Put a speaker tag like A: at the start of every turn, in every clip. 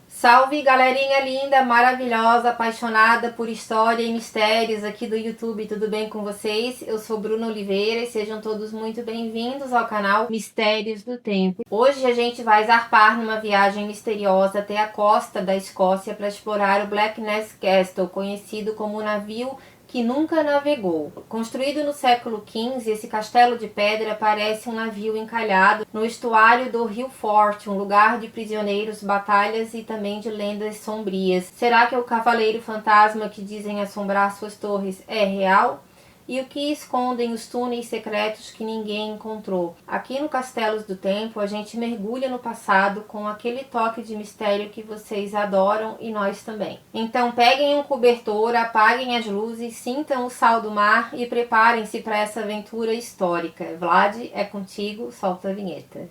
A: Salve galerinha linda, maravilhosa, apaixonada por história e mistérios aqui do YouTube, tudo bem com vocês? Eu sou Bruna Oliveira e sejam todos muito bem-vindos ao canal Mistérios do Tempo. Hoje a gente vai zarpar numa viagem misteriosa até a costa da Escócia para explorar o Black Ness Castle, conhecido como o navio que nunca navegou. Construído no século XV, esse castelo de pedra parece um navio encalhado no estuário do Rio Forte, um lugar de prisioneiros, batalhas e também de lendas sombrias. Será que o cavaleiro fantasma que dizem assombrar suas torres é real? E o que escondem os túneis secretos que ninguém encontrou? Aqui no Castelos do Tempo, a gente mergulha no passado com aquele toque de mistério que vocês adoram e nós também. Então peguem um cobertor, apaguem as luzes, sintam o sal do mar e preparem-se para essa aventura histórica. Vlad, é contigo, solta a vinheta.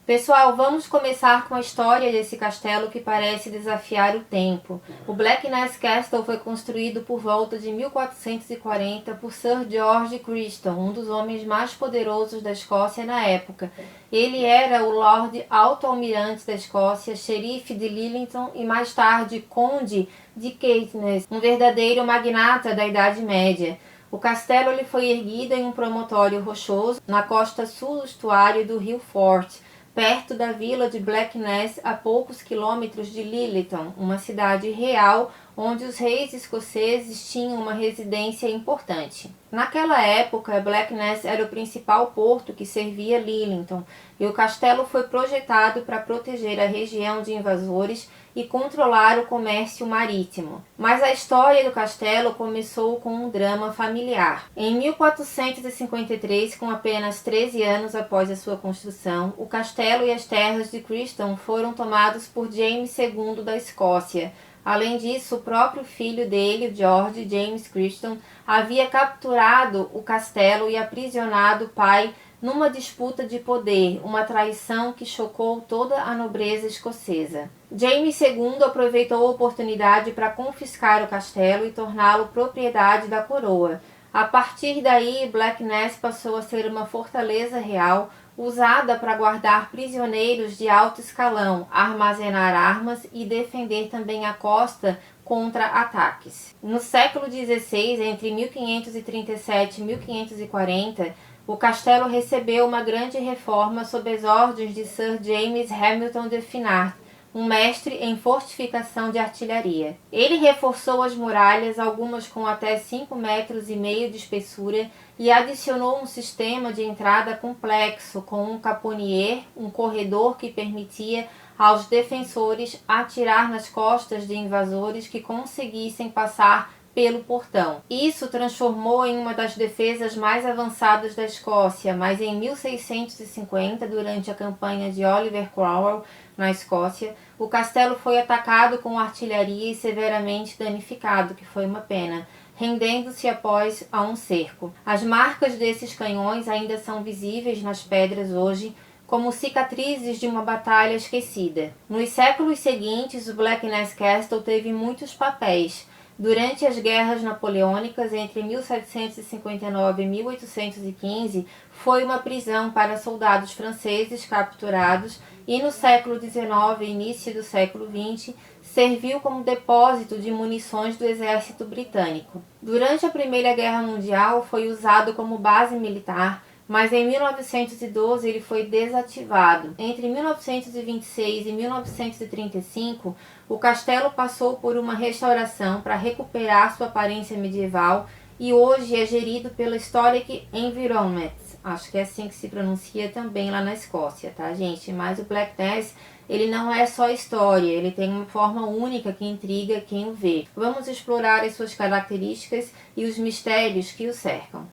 A: Pessoal, vamos começar com a história desse castelo que parece desafiar o tempo. O Black Ness Castle foi construído por volta de 1440 por Sir George Criston, um dos homens mais poderosos da Escócia na época. Ele era o Lord Alto-Almirante da Escócia, xerife de Lillington e mais tarde Conde de Caithness, um verdadeiro magnata da Idade Média. O castelo ele foi erguido em um promontório rochoso na costa sul do estuário do Rio Forte, perto da vila de Black Ness, a poucos quilômetros de Lillington, uma cidade real onde os reis escoceses tinham uma residência importante. Naquela época, Black Ness era o principal porto que servia Lillington, e o castelo foi projetado para proteger a região de invasores e controlar o comércio marítimo. Mas a história do castelo começou com um drama familiar. Em 1453, com apenas 13 anos após a sua construção, o castelo e as terras de Criston foram tomados por James II da Escócia. Além disso, o próprio filho dele, George James Criston, havia capturado o castelo e aprisionado o pai numa disputa de poder, uma traição que chocou toda a nobreza escocesa. James II aproveitou a oportunidade para confiscar o castelo e torná-lo propriedade da coroa. A partir daí, Black Ness passou a ser uma fortaleza real, usada para guardar prisioneiros de alto escalão, armazenar armas e defender também a costa contra ataques. No século XVI, entre 1537 e 1540, o castelo recebeu uma grande reforma sob as ordens de Sir James Hamilton de Finnart, um mestre em fortificação de artilharia. Ele reforçou as muralhas, algumas com até 5,5 metros de espessura, e adicionou um sistema de entrada complexo, com um caponier, um corredor que permitia aos defensores atirar nas costas de invasores que conseguissem passar pelo portão. Isso transformou em uma das defesas mais avançadas da Escócia, mas em 1650, durante a campanha de Oliver Cromwell na Escócia, o castelo foi atacado com artilharia e severamente danificado, que foi uma pena, rendendo-se após a um cerco. As marcas desses canhões ainda são visíveis nas pedras hoje, como cicatrizes de uma batalha esquecida. Nos séculos seguintes, o Black Ness Castle teve muitos papéis. Durante as guerras napoleônicas entre 1759 e 1815, foi uma prisão para soldados franceses capturados e no século XIX e início do século XX serviu como depósito de munições do exército britânico. Durante a Primeira Guerra Mundial foi usado como base militar, mas em 1912 ele foi desativado. Entre 1926 e 1935, o castelo passou por uma restauração para recuperar sua aparência medieval e hoje é gerido pela Historic Environment. Acho que é assim que se pronuncia também lá na Escócia, tá, gente? Mas o Black Ness, ele não é só história, ele tem uma forma única que intriga quem o vê. Vamos explorar as suas características e os mistérios que o cercam.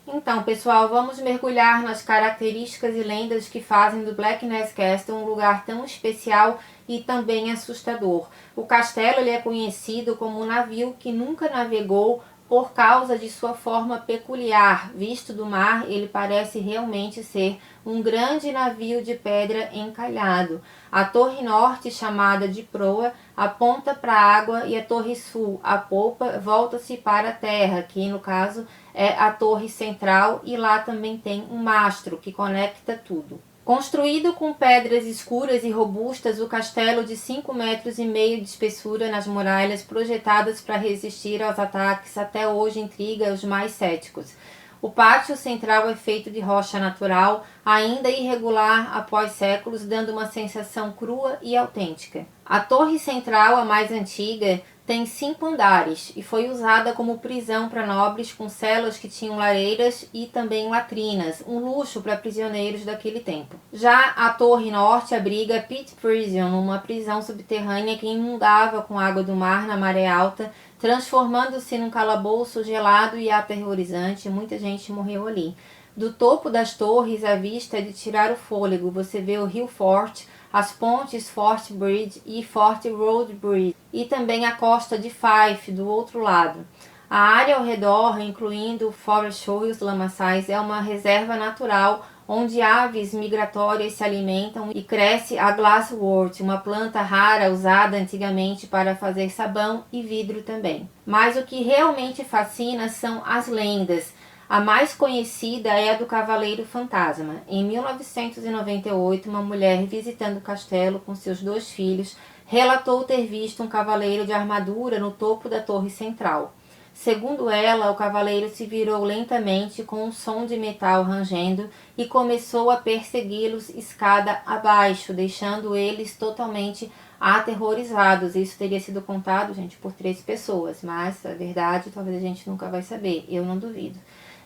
A: Então, pessoal, vamos mergulhar nas características e lendas que fazem do Black Ness Castle um lugar tão especial e também assustador. O castelo ele é conhecido como um navio que nunca navegou por causa de sua forma peculiar. Visto do mar, ele parece realmente ser um grande navio de pedra encalhado. A torre norte, chamada de proa, aponta para a água, e a torre sul, a polpa, volta-se para a terra, que no caso é a torre central, e lá também tem um mastro que conecta tudo. Construído com pedras escuras e robustas, o castelo de 5,5 metros de espessura nas muralhas, projetadas para resistir aos ataques, até hoje intriga os mais céticos. O pátio central é feito de rocha natural, ainda irregular após séculos, dando uma sensação crua e autêntica. A torre central, a mais antiga, tem 5 andares e foi usada como prisão para nobres, com celas que tinham lareiras e também latrinas, um luxo para prisioneiros daquele tempo. Já a torre norte abriga Pit Prison, uma prisão subterrânea que inundava com água do mar na maré alta, transformando-se num calabouço gelado e aterrorizante. Muita gente morreu ali. Do topo das torres, a vista é de tirar o fôlego. Você vê o rio Forte, as pontes Fort Bridge e Fort Road Bridge, e também a costa de Fife do outro lado. A área ao redor, incluindo Forest Hills, Lamaçais, é uma reserva natural onde aves migratórias se alimentam, e cresce a glasswort, uma planta rara usada antigamente para fazer sabão e vidro também. Mas o que realmente fascina são as lendas. A mais conhecida é a do Cavaleiro Fantasma. Em 1998, uma mulher visitando o castelo com seus 2 filhos relatou ter visto um cavaleiro de armadura no topo da torre central. Segundo ela, o cavaleiro se virou lentamente com um som de metal rangendo e começou a persegui-los escada abaixo, deixando eles totalmente aterrorizados. Isso teria sido contado, gente, por 3 pessoas, mas a verdade talvez a gente nunca vai saber, eu não duvido.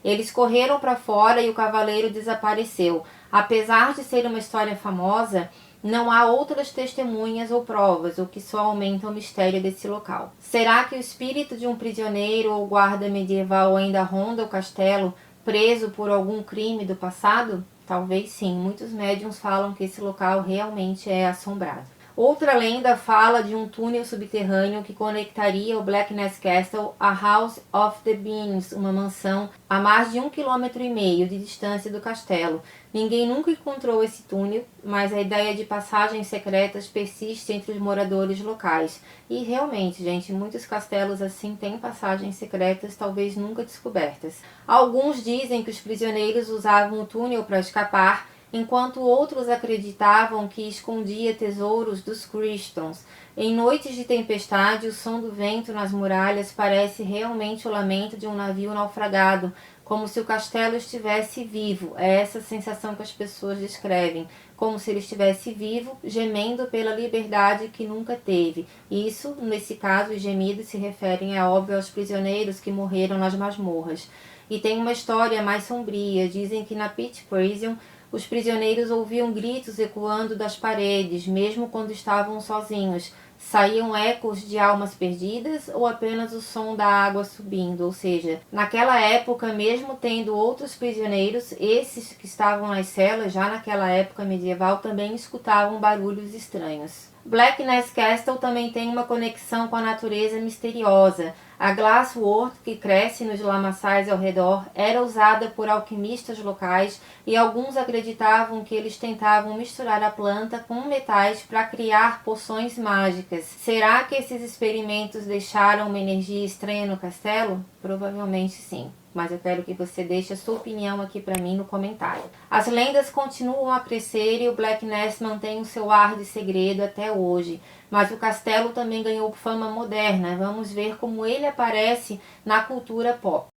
A: Eles correram para fora e o cavaleiro desapareceu. Apesar de ser uma história famosa, não há outras testemunhas ou provas, o que só aumenta o mistério desse local. Será que o espírito de um prisioneiro ou guarda medieval ainda ronda o castelo, preso por algum crime do passado? Talvez sim. Muitos médiuns falam que esse local realmente é assombrado. Outra lenda fala de um túnel subterrâneo que conectaria o Blackness Castle à House of the Beans, uma mansão a mais de 1,5 km de distância do castelo. Ninguém nunca encontrou esse túnel, mas a ideia de passagens secretas persiste entre os moradores locais. E realmente, gente, muitos castelos assim têm passagens secretas, talvez nunca descobertas. Alguns dizem que os prisioneiros usavam o túnel para escapar, enquanto outros acreditavam que escondia tesouros dos Cristons. Em noites de tempestade, o som do vento nas muralhas parece realmente o lamento de um navio naufragado, como se o castelo estivesse vivo. É essa sensação que as pessoas descrevem, como se ele estivesse vivo, gemendo pela liberdade que nunca teve. Isso, nesse caso, os gemidos se referem, é óbvio, aos prisioneiros que morreram nas masmorras. E tem uma história mais sombria. Dizem que na Pit Prison os prisioneiros ouviam gritos ecoando das paredes, mesmo quando estavam sozinhos. Saíam ecos de almas perdidas ou apenas o som da água subindo? Ou seja, naquela época, mesmo tendo outros prisioneiros, esses que estavam nas celas, já naquela época medieval, também escutavam barulhos estranhos. Blackness Castle também tem uma conexão com a natureza misteriosa. A glasswort, que cresce nos lamaçais ao redor, era usada por alquimistas locais, e alguns acreditavam que eles tentavam misturar a planta com metais para criar poções mágicas. Será que esses experimentos deixaram uma energia estranha no castelo? Provavelmente sim. Mas eu quero que você deixe a sua opinião aqui para mim no comentário. As lendas continuam a crescer e o Blackness mantém o seu ar de segredo até hoje. Mas o castelo também ganhou fama moderna. Vamos ver como ele aparece na cultura pop.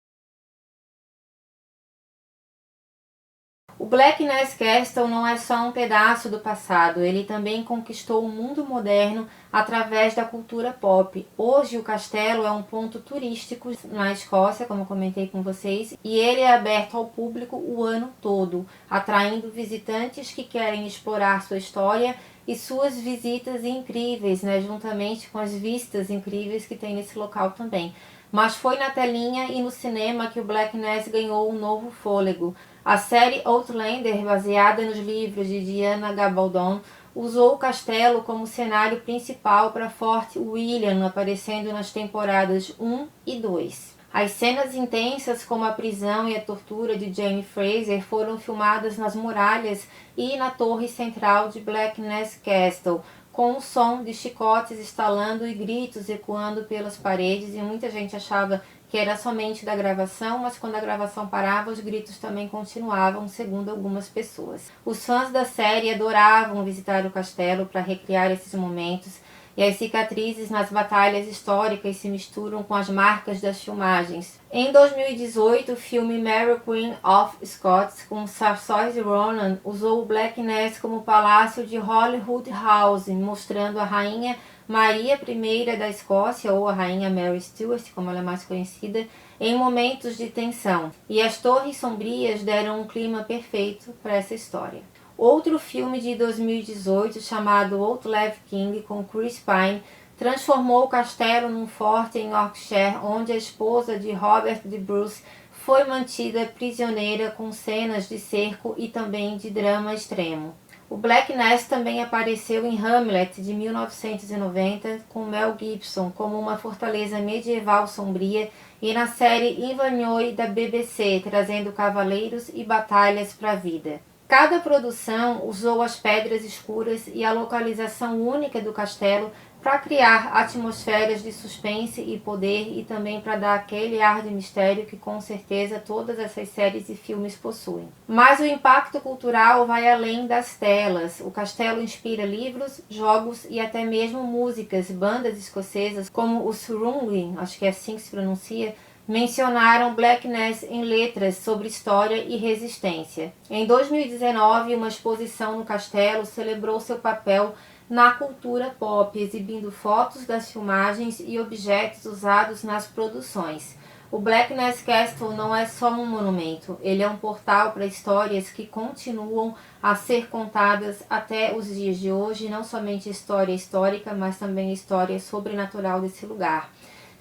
A: O Blackness Castle não é só um pedaço do passado, ele também conquistou o mundo moderno através da cultura pop. Hoje o castelo é um ponto turístico na Escócia, como eu comentei com vocês, e ele é aberto ao público o ano todo, atraindo visitantes que querem explorar sua história e suas visitas incríveis, né, juntamente com as vistas incríveis que tem nesse local também. Mas foi na telinha e no cinema que o Blackness ganhou um novo fôlego. A série Outlander, baseada nos livros de Diana Gabaldon, usou o castelo como cenário principal para Fort William, aparecendo nas temporadas 1 e 2. As cenas intensas, como a prisão e a tortura de Jamie Fraser, foram filmadas nas muralhas e na torre central de Blackness Castle, com o som de chicotes estalando e gritos ecoando pelas paredes, e muita gente achava que era somente da gravação, mas quando a gravação parava, os gritos também continuavam, segundo algumas pessoas. Os fãs da série adoravam visitar o castelo para recriar esses momentos, e as cicatrizes nas batalhas históricas se misturam com as marcas das filmagens. Em 2018, o filme Mary Queen of Scots, com Saoirse Ronan, usou o Blackness como palácio de Holyrood House, mostrando a rainha Maria I da Escócia, ou a rainha Mary Stuart, como ela é mais conhecida, em momentos de tensão. E as torres sombrias deram um clima perfeito para essa história. Outro filme de 2018, chamado Outlive King, com Chris Pine, transformou o castelo num forte em Yorkshire, onde a esposa de Robert de Bruce foi mantida prisioneira, com cenas de cerco e também de drama extremo. O Blackness também apareceu em Hamlet, de 1990, com Mel Gibson, como uma fortaleza medieval sombria, e na série Inverness da BBC, trazendo cavaleiros e batalhas para a vida. Cada produção usou as pedras escuras e a localização única do castelo para criar atmosferas de suspense e poder, e também para dar aquele ar de mistério que com certeza todas essas séries e filmes possuem. Mas o impacto cultural vai além das telas. O castelo inspira livros, jogos e até mesmo músicas. Bandas escocesas como o Surrounding, acho que é assim que se pronuncia, mencionaram Blackness em letras sobre história e resistência. Em 2019, uma exposição no castelo celebrou seu papel na cultura pop, exibindo fotos das filmagens e objetos usados nas produções. O Blackness Castle não é só um monumento, ele é um portal para histórias que continuam a ser contadas até os dias de hoje, não somente história histórica, mas também história sobrenatural desse lugar.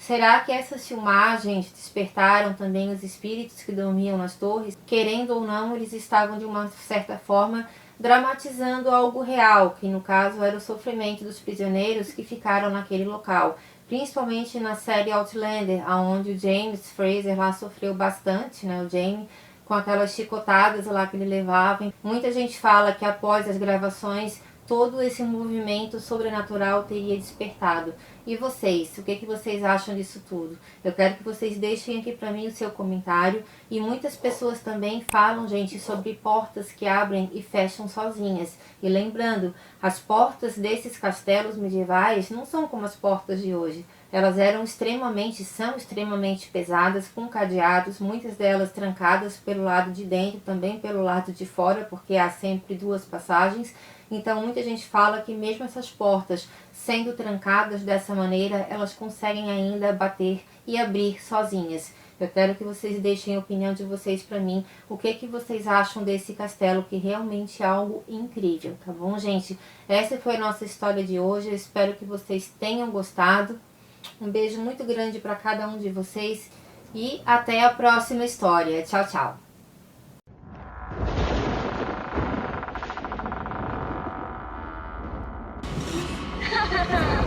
A: Será que essas filmagens despertaram também os espíritos que dormiam nas torres? Querendo ou não, eles estavam de uma certa forma dramatizando algo real, que no caso era o sofrimento dos prisioneiros que ficaram naquele local, principalmente na série Outlander, onde o James Fraser lá sofreu bastante, né, o Jamie, com aquelas chicotadas lá que ele levava. Muita gente fala que após as gravações todo esse movimento sobrenatural teria despertado. E vocês, o que vocês acham disso tudo? Eu quero que vocês deixem aqui para mim o seu comentário. E muitas pessoas também falam, gente, sobre portas que abrem e fecham sozinhas. E lembrando, as portas desses castelos medievais não são como as portas de hoje. Elas são extremamente pesadas, com cadeados, muitas delas trancadas pelo lado de dentro, também pelo lado de fora, porque há sempre duas passagens. Então muita gente fala que mesmo essas portas sendo trancadas dessa maneira, elas conseguem ainda bater e abrir sozinhas. Eu quero que vocês deixem a opinião de vocês para mim, o que vocês acham desse castelo, que realmente é algo incrível, tá bom, gente? Essa foi a nossa história de hoje, eu espero que vocês tenham gostado. Um beijo muito grande para cada um de vocês e até a próxima história. Tchau, tchau!
B: Ha ha ha!